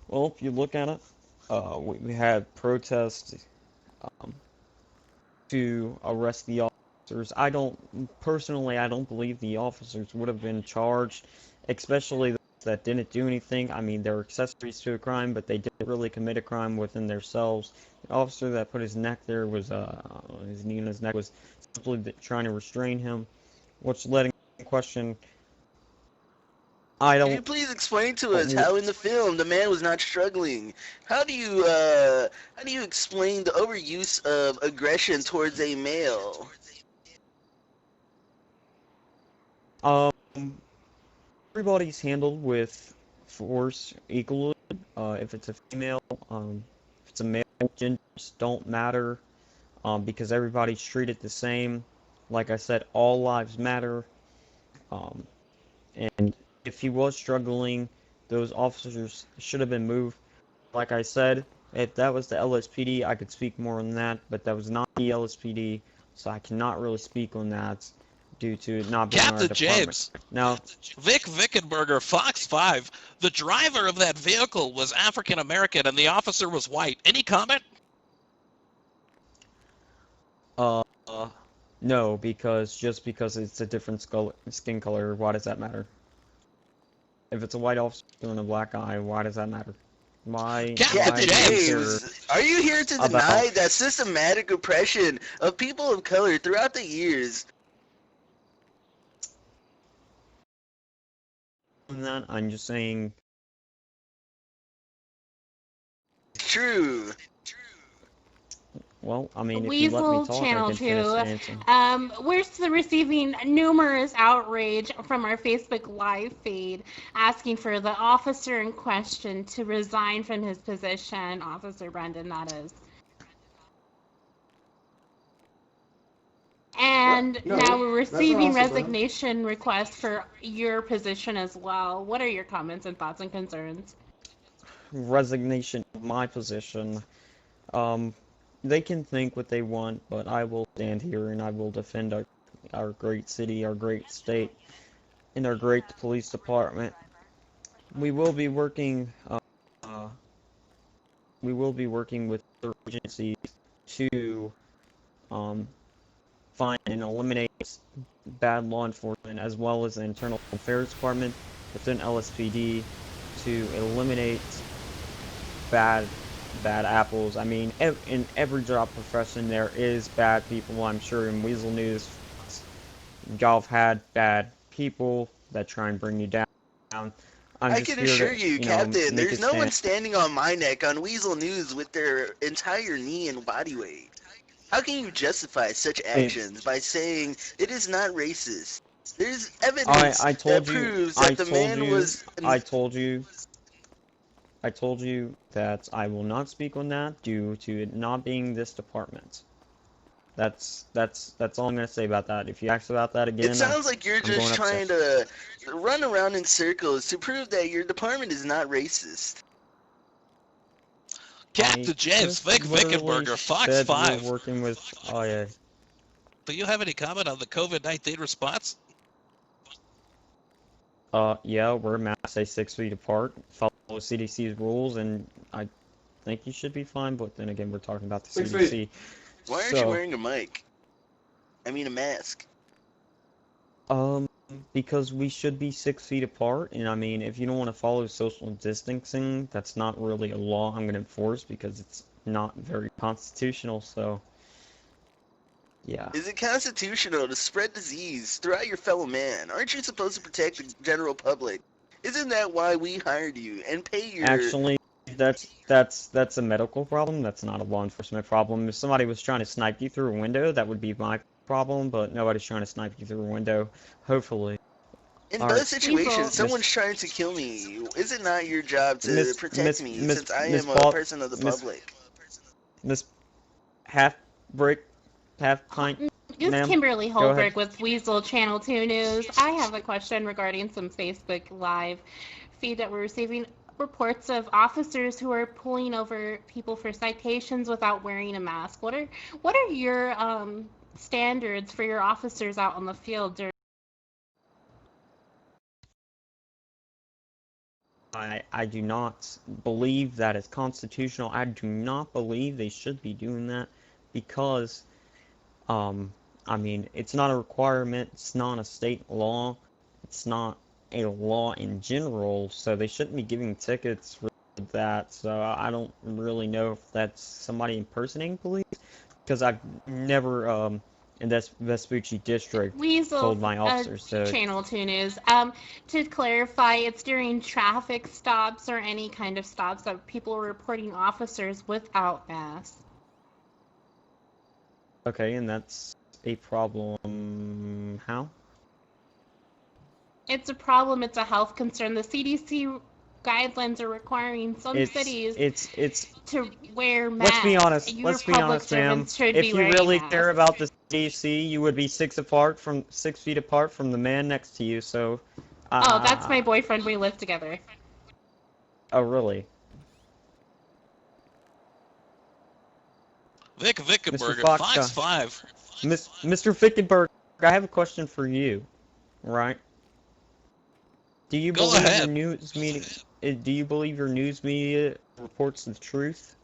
Well, if you look at it, we had protests um, to arrest the officers. Personally, I don't believe the officers would have been charged, especially those that didn't do anything. I mean, they're accessories to a crime, but they didn't really commit a crime within themselves. The officer that put his neck there was, his knee in his neck was simply trying to restrain him, which led in question. I Can you don't. please explain to us how in the film the man was not struggling? How do you explain the overuse of aggression towards a male? Um, everybody's handled with force equally. If it's a female, if it's a male, genders don't matter, because everybody's treated the same. Like I said, all lives matter. Um, and if he was struggling, those officers should have been moved. Like I said, if that was the LSPD, I could speak more on that, but that was not the LSPD, so I cannot really speak on that due to it not being our Captain department. James, Now, Vic Vickenberger, Fox 5, the driver of that vehicle was African American and the officer was white. Any comment? uh, no, just because it's a different skin color, why does that matter? If it's a white officer and a black guy, why does that matter? Why Captain Captain do we James. care James, are you here to about deny that systematic oppression of people of color throughout the years? that? I'm just saying. True. Well, I mean, if you let me Weasel talk, I Channel can finish 2, answering. we're receiving numerous outrage from our Facebook Live feed asking for the officer in question to resign from his position, Officer Brendan, that is. And No, now we're that's not receiving Officer Brendan. resignation requests for your position as well. What are your comments and thoughts and concerns? Resignation of my position. Um, they can think what they want, but I will stand here and I will defend our great city, our great state, and our great police department. We will be working. Uh, we will be working with other agencies to um, find and eliminate bad law enforcement, as well as the Internal Affairs Department within LSPD, to eliminate bad apples. I mean, in every job profession there is bad people. I'm sure in Weasel News, y'all have had bad people that try and bring you down. I'm I just can here assure to, you, Captain, make a there's no one stand. standing on my neck on Weasel News with their entire knee and body weight. How can you justify such actions by saying it is not racist? There's evidence I that told you, proves that the man was. I told you, I told you that I will not speak on that due to it not being this department. That's all I'm gonna say about that. If you ask about that again, It sounds like you're I'm going just trying upstairs. to run around in circles to prove that your department is not racist. Captain James, Vic Vickenberger, Fox 5. We're working with. Oh yeah. Do you have any comment on the COVID-19 response? Yeah, we're masked, stay 6 feet apart, follow CDC's rules, and I think you should be fine. But then again, we're talking about the 6 CDC. feet. Why aren't you wearing a mic? I mean, a mask. Because we should be 6 feet apart, and I mean, if you don't want to follow social distancing, that's not really a law I'm gonna enforce because it's not very constitutional. So, yeah. Is it constitutional to spread disease throughout your fellow man? Aren't you supposed to protect the general public? Isn't that why we hired you and pay your... Actually, that's a medical problem. That's not a law enforcement problem. If somebody was trying to snipe you through a window, that would be my problem. But nobody's trying to snipe you through a window. Hopefully. In All those right. situations, Miss- someone's trying to kill me. Is it not your job to protect me since I am a Bal- person of the Miss public? Miss half break, half pint, This is ma'am. Kimberly Go ahead. Holbrook with Weasel Channel 2 News. I have a question regarding some Facebook Live feed that we're receiving. Reports of officers who are pulling over people for citations without wearing a mask. What are your standards for your officers out on the field during I do not believe that is constitutional. I do not believe they should be doing that because, I mean, it's not a requirement. It's not a state law. It's not a law in general, so they shouldn't be giving tickets for that. So I don't really know if that's somebody impersonating police, because I've never, in this Vespucci district, Weasel, told my officers to. Channel 2 News. To clarify, it's during traffic stops or any kind of stops that people are reporting officers without masks. Okay, and that's a problem. How? It's a problem. It's a health concern. The CDC guidelines are requiring some cities to wear masks. Let's be honest. Let's be honest, ma'am. If you really care about the CDC, you would be 6 feet apart from the man next to you. So. Oh, that's my boyfriend. We live together. Oh, really? Vic Vickenberger, Fox, Fox 5. Mr. Vickenberg, I have a question for you, right? Do you Go believe ahead. your news media? Do you believe your news media reports the truth,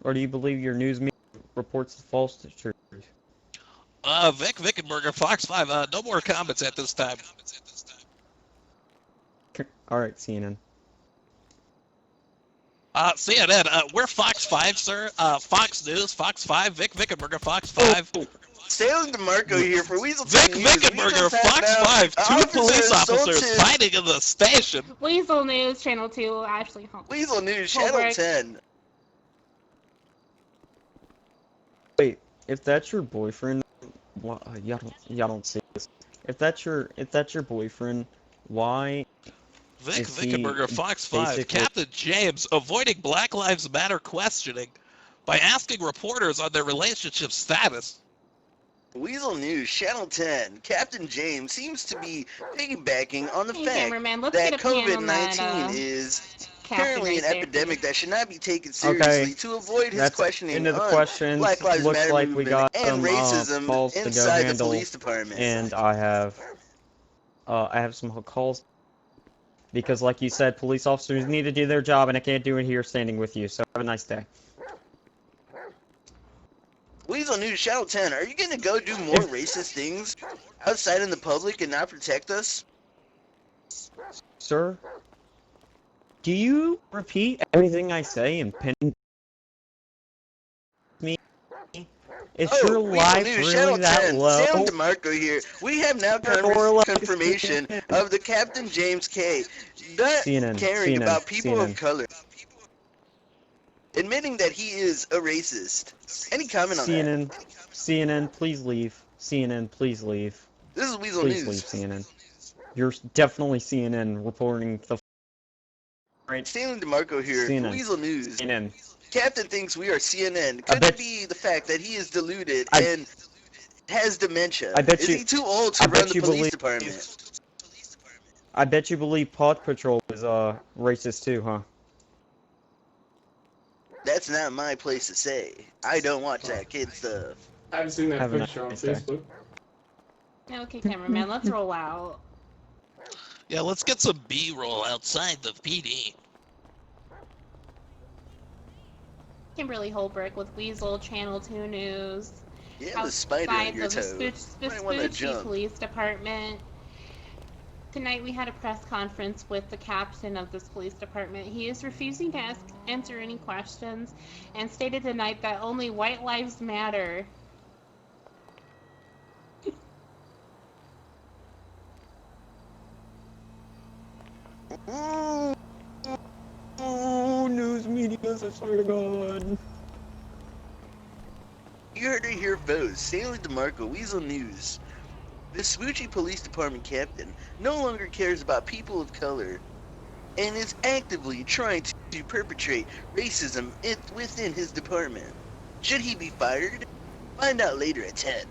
or do you believe your news media reports the false truth? Vic Vickenberger, Fox 5. No more comments at this time. All right, CNN. CNN. We're Fox 5, sir. Fox News, Fox 5. Vic Vickenberger, Fox 5. Salem DeMarco here for Weasel Vic News. Vickenberger, Fox 5. 2 police officers fighting in the station. Weasel News, Channel 2, Ashley Holmes. Weasel News, Channel 10. Wait, if that's your boyfriend, y'all don't see this. If that's your boyfriend, why? Vic Vickenberger, Fox 5. Captain James avoiding Black Lives Matter questioning by asking reporters on their relationship status. Weasel News, Channel 10. Captain James seems to be piggybacking on the fact cameraman, let's that get a pan on COVID-19 that, is Captain currently an right there, epidemic please. that should not be taken seriously to avoid his That's questioning into the on questions. Black Lives Looks Matter like we movement got and some racism calls to go inside the handle, police department. and I have some calls. Because, like you said, police officers need to do their job, and I can't do it here standing with you. So have a nice day. Weasel News, Channel 10, are you going to go do more racist things outside in the public and not protect us? Sir, do you repeat everything I say and pin me? Is your life News, really that 10, low? Salem DeMarco here. We have now confirmation of the Captain James K. not caring about people of color. Admitting that he is a racist. Any comment on that? CNN, please leave. CNN, please leave. This is Weasel Please News. leave, CNN. You're definitely CNN reporting the... Right, Salem DeMarco here. CNN. Weasel News. CNN. Captain thinks we are CNN. Could it be the fact that he is deluded and has dementia? Is he too old to run the police department? I bet you believe Paw Patrol is racist too, huh? That's not my place to say. I don't watch that kid stuff. I haven't seen that Have a picture on nice day. Facebook. Okay, cameraman, let's roll out. Yeah, let's get some B-roll outside the PD. Kimberly Holbrook with Weasel, Channel 2 News. You have a spider on your toe. Vespucci Police Department. Tonight we had a press conference with the captain of this police department. He is refusing to answer any questions and stated tonight that only white lives matter. Oh, news media, I swear to God. You heard it here first. Salem DeMarco, Weasel News. Vespucci Police Department captain no longer cares about people of color and is actively trying to perpetrate racism within his department. Should he be fired? Find out later at 10.